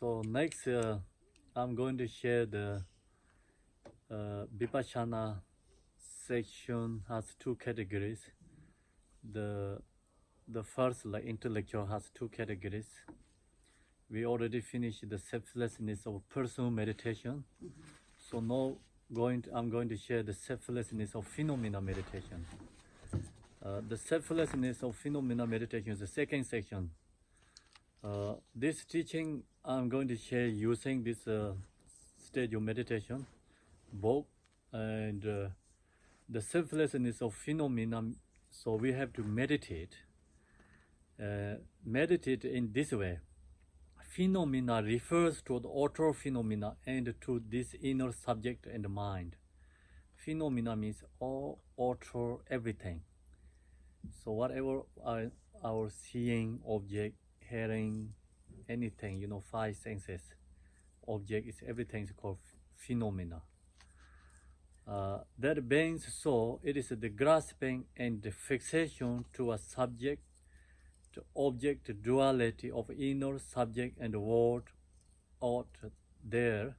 So next, I'm going to share the Vipassana section has two categories. The first, like intellectual, has two categories. We already finished the selflessness of personal meditation. So now I'm going to share the selflessness of phenomena meditation. The selflessness of phenomena meditation is the second section. This teaching I'm going to share using this stage of meditation book and the selflessness of phenomena. So we have to meditate. Meditate in this way. Phenomena refers to the outer phenomena and to this inner subject and mind. Phenomena means all outer everything. So whatever our seeing object, hearing, anything, five senses, object is everything is called phenomena. That being so, it is the grasping and the fixation to a subject, to object duality of inner subject and world out there.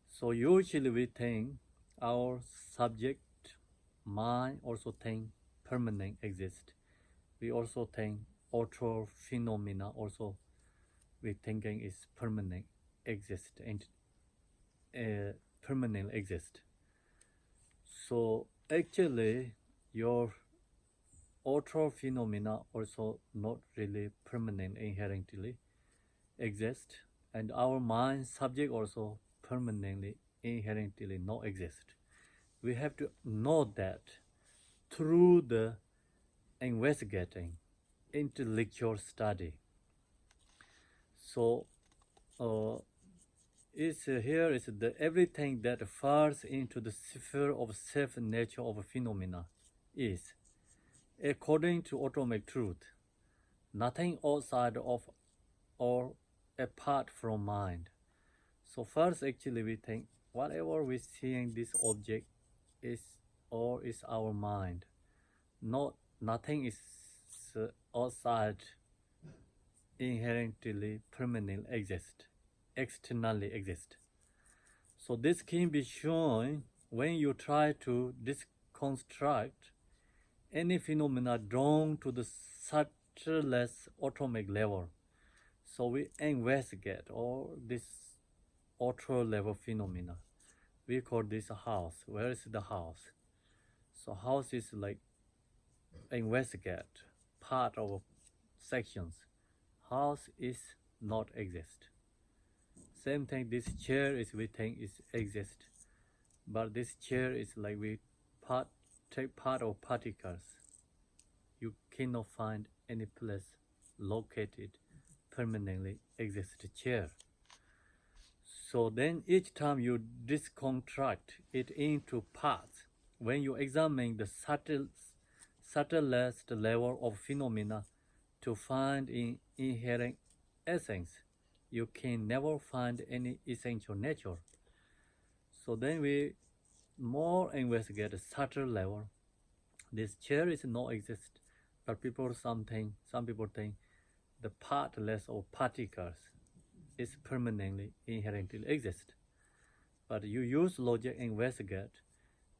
So usually we think our subject, mind also think permanent exist. We also think outer phenomena also we thinking is permanent exist and permanent exist. So actually your outer phenomena also not really permanent inherently exist, and our mind subject also permanently inherently not exist. We have to know that through the investigating intellectual study. So here is the everything that falls into the sphere of self nature of a phenomena is, according to atomic truth, nothing outside of or apart from mind. So first actually we think whatever we seeing this object is or is our mind. Nothing is outside inherently permanently exist, externally exist. So this can be shown when you try to deconstruct any phenomena drawn to the subtlest atomic level. So we investigate all this outer level phenomena. We call this a house. Where is the house? So house is like investigate part of sections. House is not exist. Same thing, this chair is we think is exist, but this chair is like we take part of particles. You cannot find any place located permanently exist chair. So then each time you deconstruct it into parts, when you examine the subtlest level of phenomena to find in inherent essence, you can never find any essential nature. So then we more investigate the subtle level. This chair is not exist, but some people think the partless of particles is permanently inherently exist. But you use logic investigate,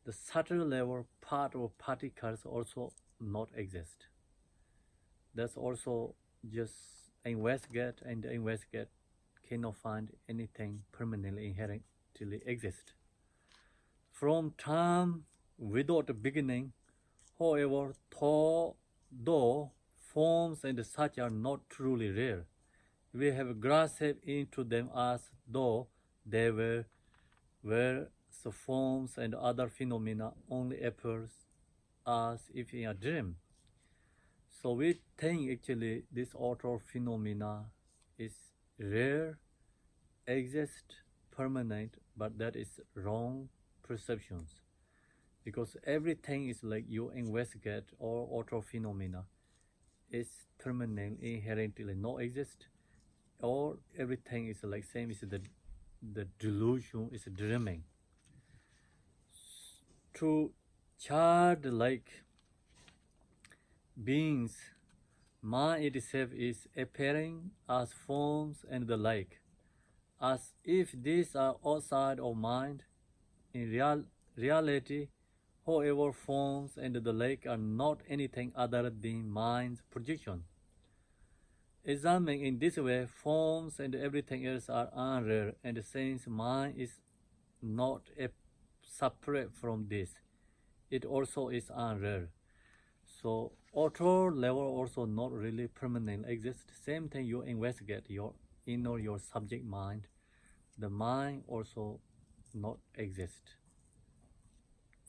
the subtle level part of particles also not exist. That's also just investigate and investigate cannot find anything permanently inherently exist. From time without a beginning, however, though forms and such are not truly real, we have grasped into them as though they were the forms and other phenomena only appears as if in a dream. So we think actually this outer phenomena is rare, exist, permanent, but that is wrong perceptions. Because everything is like you investigate or outer phenomena is permanent, inherently not exist, or everything is like same is the delusion is dreaming. To childlike beings, mind itself is appearing as forms and the like. as if these are outside of mind. In reality, however, forms and the lake are not anything other than mind's projection. Examining in this way, forms and everything else are unreal, and since mind is not separate from this, it also is unreal. So outer level also not really permanently exist. Same thing, you investigate your inner, your subject mind. The mind also not exist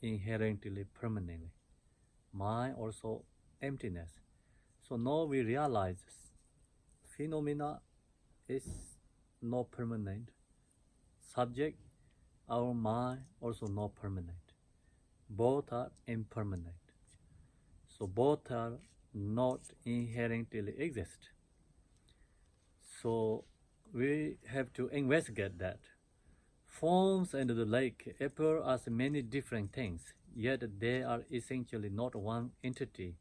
inherently permanently. Mind also emptiness. So now we realize phenomena is not permanent. Subject, our mind also not permanent. Both are impermanent. So both are not inherently exist. So we have to investigate that. Forms and the like appear as many different things, yet they are essentially not one entity,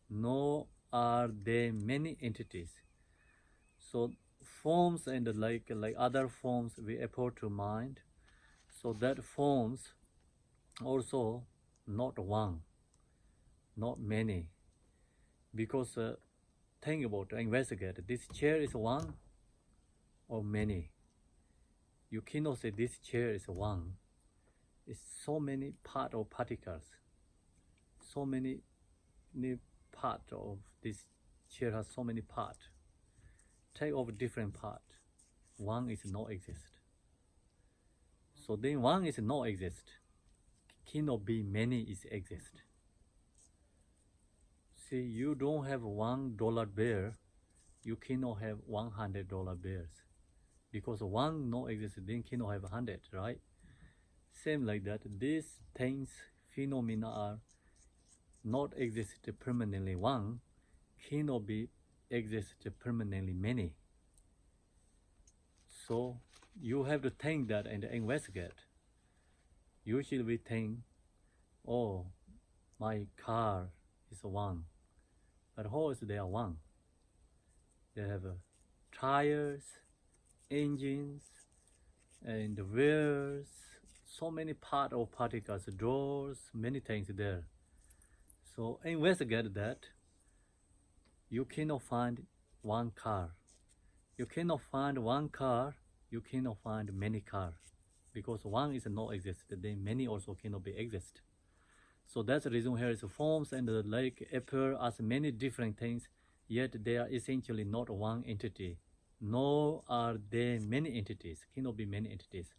nor are they many entities. So forms and the like other forms we appear to mind, so that forms also not one, not many. Because think about, investigate, this chair is one or many. You cannot say this chair is one. It's so many part or particles. So many part of this chair has so many parts. Take off different part. One is not exist. So then one is not exist. Cannot be many is exist. See, you don't have $1 bill, you cannot have $100 bills. Because one no exist, then cannot have 100, right? Same like that, these things, phenomena are not exist permanently one, cannot be exist permanently many. So you have to think that and investigate. Usually we think, oh, my car is one, but how is they are one? They have tires, engines, and wheels, so many part of particles, doors, many things there. So investigate that. You cannot find one car. You cannot find one car, you cannot find many cars. Because one is not exist, then many also cannot be exist. So that's the reason here is forms and the like appear as many different things, yet they are essentially not one entity, nor are they many entities, cannot be many entities.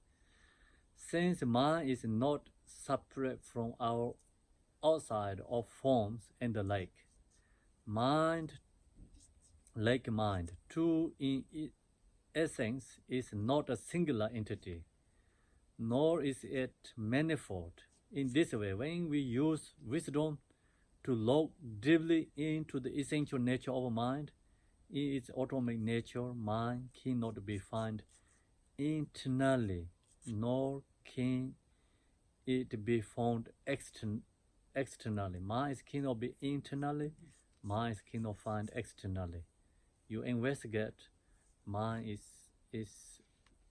Since mind is not separate from our outside of forms and the like, mind, like mind, true in essence, is not a singular entity, nor is it manifold. In this way, when we use wisdom to look deeply into the essential nature of mind, in its atomic nature, mind cannot be found internally, nor can it be found externally. Mind cannot be internally, mind cannot find externally. You investigate, mind is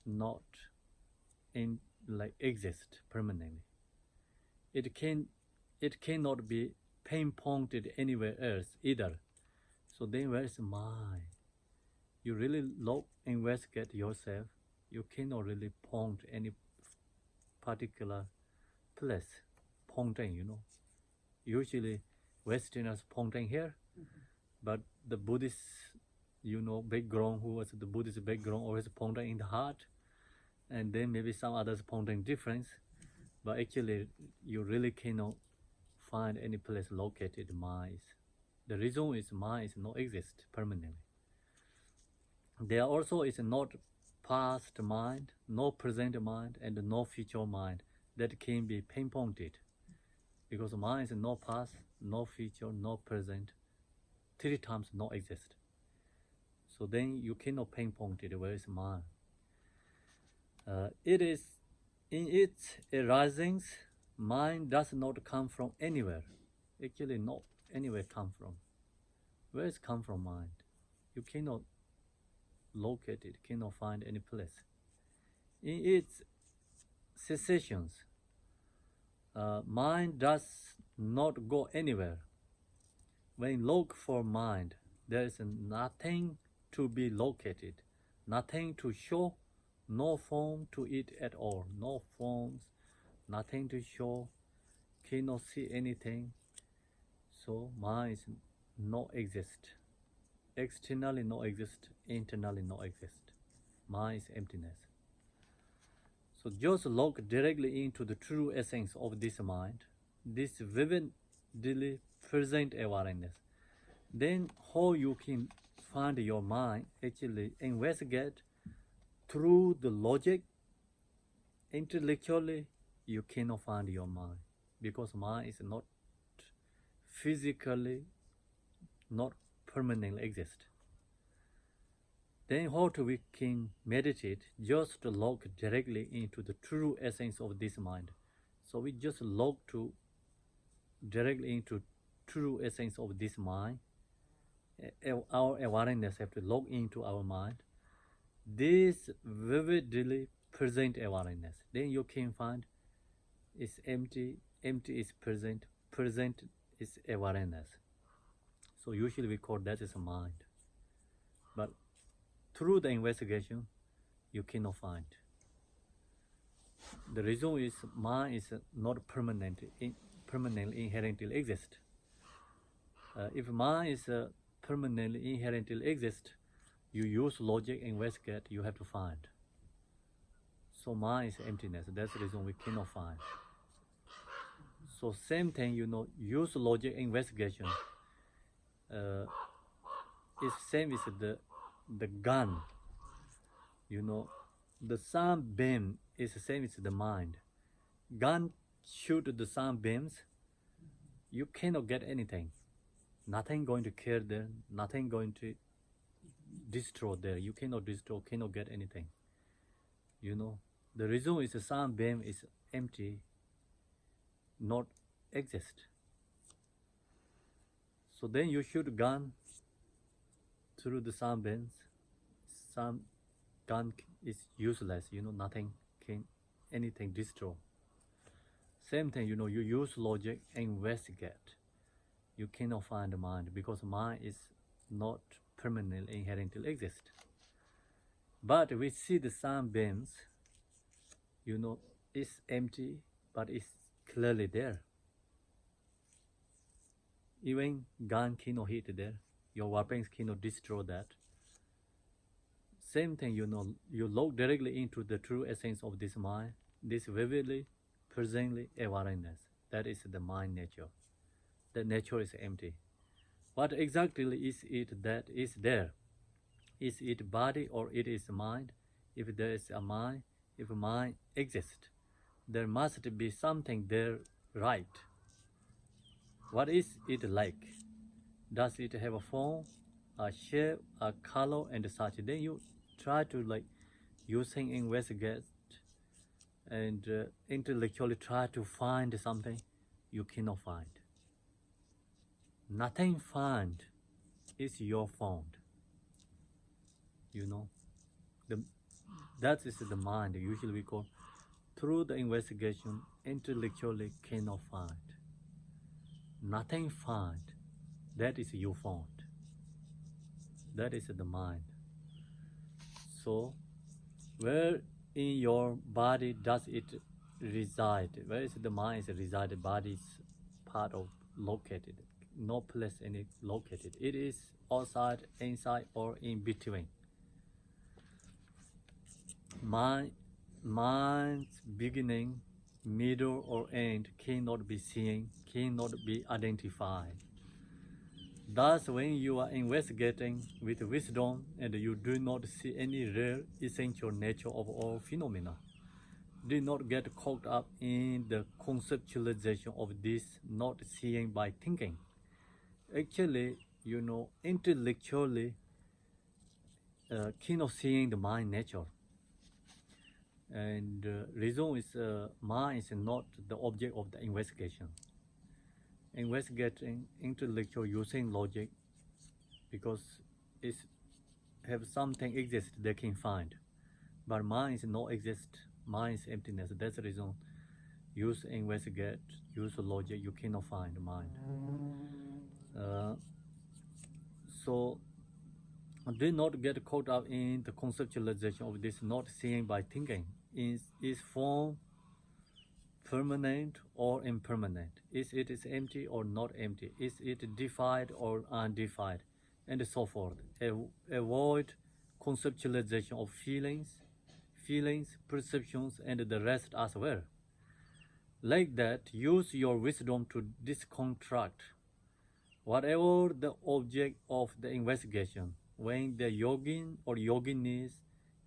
not in like exist permanently. It cannot be pinpointed anywhere else either. So then where is mind? You really look, investigate yourself, you cannot really point any particular place, pointing, Usually Westerners pointing here, but the Buddhist, background, who was the Buddhist background, always pointing in the heart, and then maybe some others pointing difference, but actually you really cannot find any place located mind. The reason is mind is not exist permanently. There also is not past mind, no present mind, and no future mind that can be pinpointed. Because mind is no past, no future, no present, 3 times not exist. So then you cannot pinpoint it where is mind. It is in its arisings, mind does not come from anywhere. Actually, not anywhere come from. Where is come from mind? You cannot locate it, cannot find any place. In its cessations, mind does not go anywhere. When you look for mind, there is nothing to be located, nothing to show, no form to it at all, no forms, nothing to show, cannot see anything. So mind is no exist. Externally no exist, internally no exist. Mind is emptiness. So just look directly into the true essence of this mind, this vividly present awareness. Then how you can find your mind, actually investigate through the logic. Intellectually you cannot find your mind, because mind is not physically, not permanently exist. Then how we can meditate? Just look directly into the true essence of this mind. So we just look directly into true essence of this mind. Our awareness have to log into our mind. This vividly present awareness. Then you can find it's empty, empty is present, present is awareness. So usually we call that as a mind. But through the investigation, you cannot find. The reason is mind is not permanently inherently exist. If mind is permanently inherently exist, you use logic, investigate, you have to find. So mind is emptiness. That's the reason we cannot find. So same thing, use logic, investigation. It's same as the gun. The sunbeam is the same as the mind. Gun shoot the sunbeams, you cannot get anything. Nothing going to kill there, nothing going to destroy there. You cannot destroy, cannot get anything. The reason is the sunbeam is empty, not exist. So then you shoot gun through the sunbeams. Some gun is useless. Nothing can anything destroy. Same thing. You use logic, investigate. You cannot find the mind, because mind is not permanently inherently exist. But we see the sunbeams. It's empty, but it's clearly there. Even gun cannot hit there. Your weapons cannot destroy that. Same thing, you look directly into the true essence of this mind, this vividly, presently awareness. That is the mind nature. The nature is empty. What exactly is it that is there? Is it body or it is mind? If there is a mind, if mind exists, there must be something there, right? What is it like? Does it have a form, a shape, a color, and such? Then you try to using investigate and intellectually try to find something. You cannot find. Nothing found is your found. That is the mind. Usually we call through the investigation, intellectually cannot find. Nothing found. That is you found. That is the mind. So, where in your body does it reside? Where is the mind reside? Body is part of located. No place in it located. It is outside, inside, or in between. Mind's beginning, middle, or end cannot be seen, cannot be identified. Thus, when you are investigating with wisdom and you do not see any real essential nature of all phenomena, do not get caught up in the conceptualization of this not seeing by thinking. Actually, intellectually cannot seeing the mind nature. And reason is mind is not the object of the investigation. Investigating intellectual using logic, because it have something exist they can find. But mind is not exist. Mind is emptiness. That's the reason. Use investigate, use logic, you cannot find mind. So do not get caught up in the conceptualization of this not seeing by thinking. Is form permanent or impermanent? Is it is empty or not empty? Is it defined or undefined? And so forth. Avoid conceptualization of feelings, perceptions, and the rest as well. Like that, use your wisdom to disconstruct whatever the object of the investigation. When the yogin or yoginis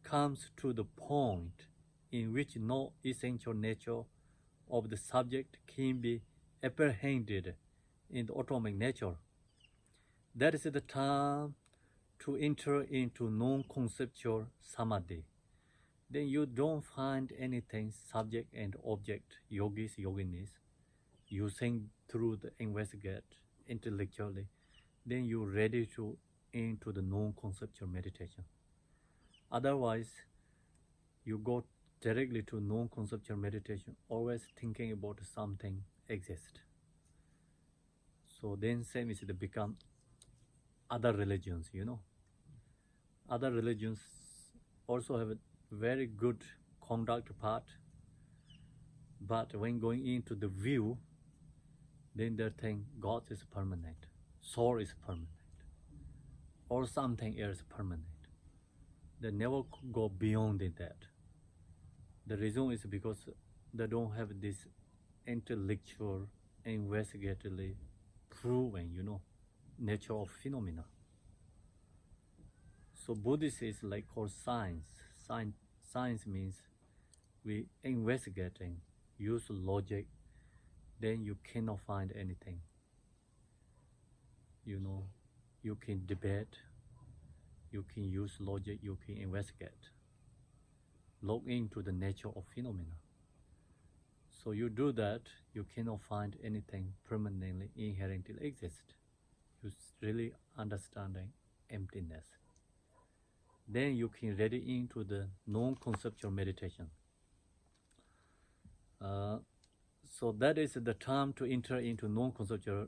comes to the point in which no essential nature of the subject can be apprehended in the autonomic nature, that is the time to enter into non-conceptual samadhi. Then you don't find anything subject and object, yogis, yoginis, using through the investigate intellectually. Then you're ready to into the non-conceptual meditation. Otherwise, you go directly to non-conceptual meditation, always thinking about something exist. So then same is it become other religions, Other religions also have a very good conduct part, but when going into the view, then they think God is permanent, soul is permanent, or something else permanent. They never go beyond that. The reason is because they don't have this intellectual, investigatively proven, nature of phenomena. So Buddhist is like called science. Science means we investigating, use logic, then you cannot find anything. You can debate, you can use logic, you can investigate, look into the nature of phenomena. So you do that, you cannot find anything permanently inherently exist. You really understanding emptiness. Then you can ready into the non-conceptual meditation. So that is the time to enter into non-conceptual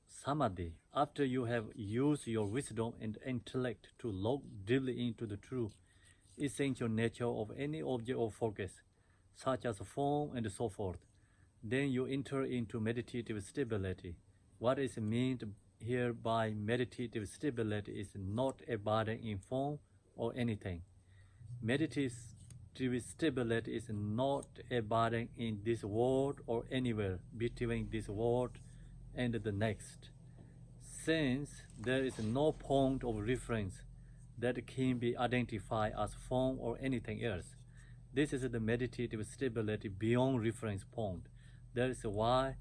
samadhi. After you have used your wisdom and intellect to look deeply into the true essential nature of any object of focus, such as form and so forth, then you enter into meditative stability. What is meant here by meditative stability is not abiding in form or anything. Meditative stability is not abiding in this world or anywhere between this world and the next, since there is no point of reference that can be identified as form or anything else. This is the meditative stability beyond reference point. That is why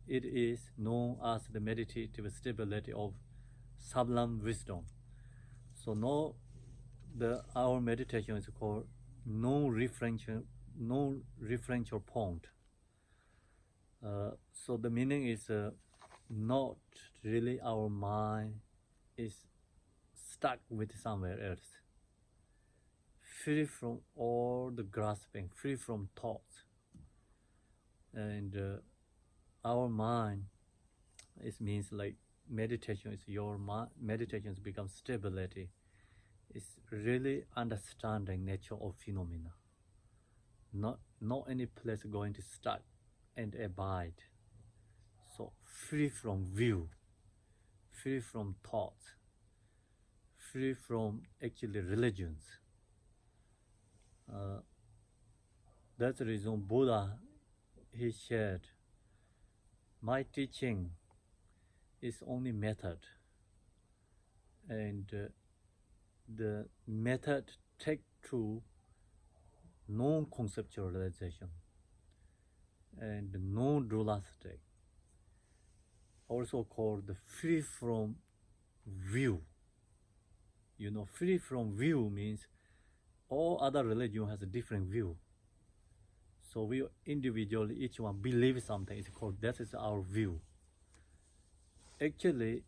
it is known as the meditative stability of sublime wisdom. So our meditation is called no referential point. So the meaning is not really our mind is stuck with somewhere else, free from all the grasping, free from thoughts. And our mind, it means like meditation is your mind, meditation becomes stability. It's really understanding nature of phenomena. Not any place going to stuck and abide. So free from view, free from thoughts, free from actually religions. That's the reason Buddha, he shared, my teaching is only method, and the method take to non-conceptualization and non-dualistic, also called the free from view. Free from view means all other religion has a different view. So we individually, each one believes something. It's called, that is our view. Actually,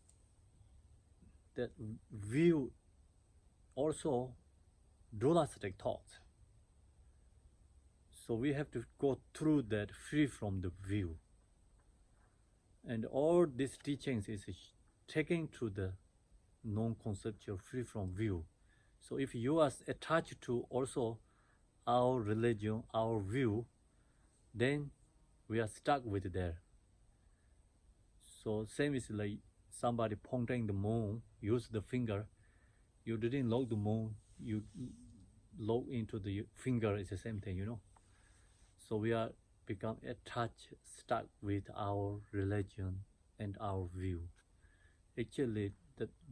that view also dualistic thoughts. So we have to go through that free from the view. And all these teachings is taking to the non-conceptual free from view. So if you are attached to also our religion, our view, then we are stuck with there. So same is like somebody pointing the moon, use the finger. You didn't look the moon, you look into the finger, it's the same thing, you know. So we are become attached, stuck with our religion and our view. Actually,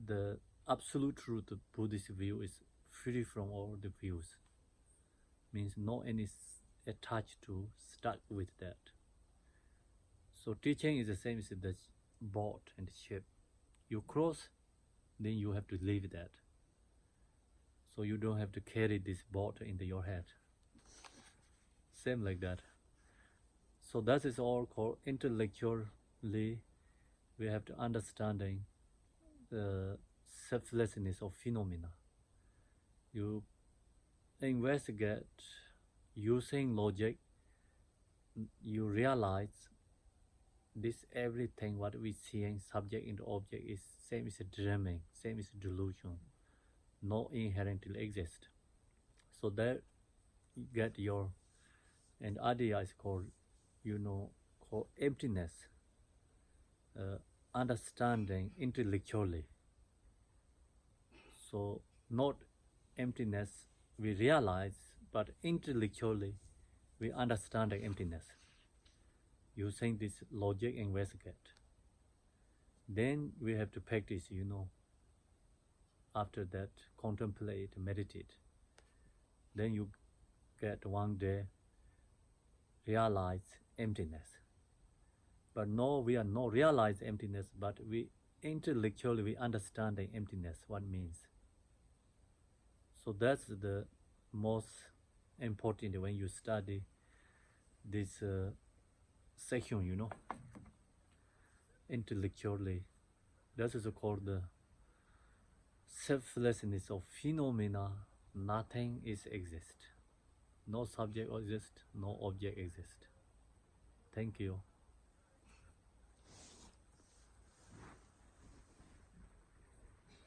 the absolute truth of Buddhist view is free from all the views. Means no any attached to, stuck with that. So teaching is the same as the boat and ship. You cross, then you have to leave that. So you don't have to carry this boat into your head. Same like that. So that is all called intellectually. We have to understanding the selflessness of phenomena. You investigate using logic. You realize this everything what we seeing subject into object is same as a dreaming, same as a delusion, no inherently exist. So that you get your, and idea is called, called emptiness, understanding intellectually. So not emptiness we realize, but intellectually we understand the emptiness using this logic investigate. Then we have to practice, after that contemplate, meditate. Then you get one day realize emptiness. But no, we are not realize emptiness, but we intellectually we understand the emptiness, what means. So that's the most important when you study this section, intellectually. That is called the selflessness of phenomena. Nothing is exist. No subject exists, no object exists. Thank you.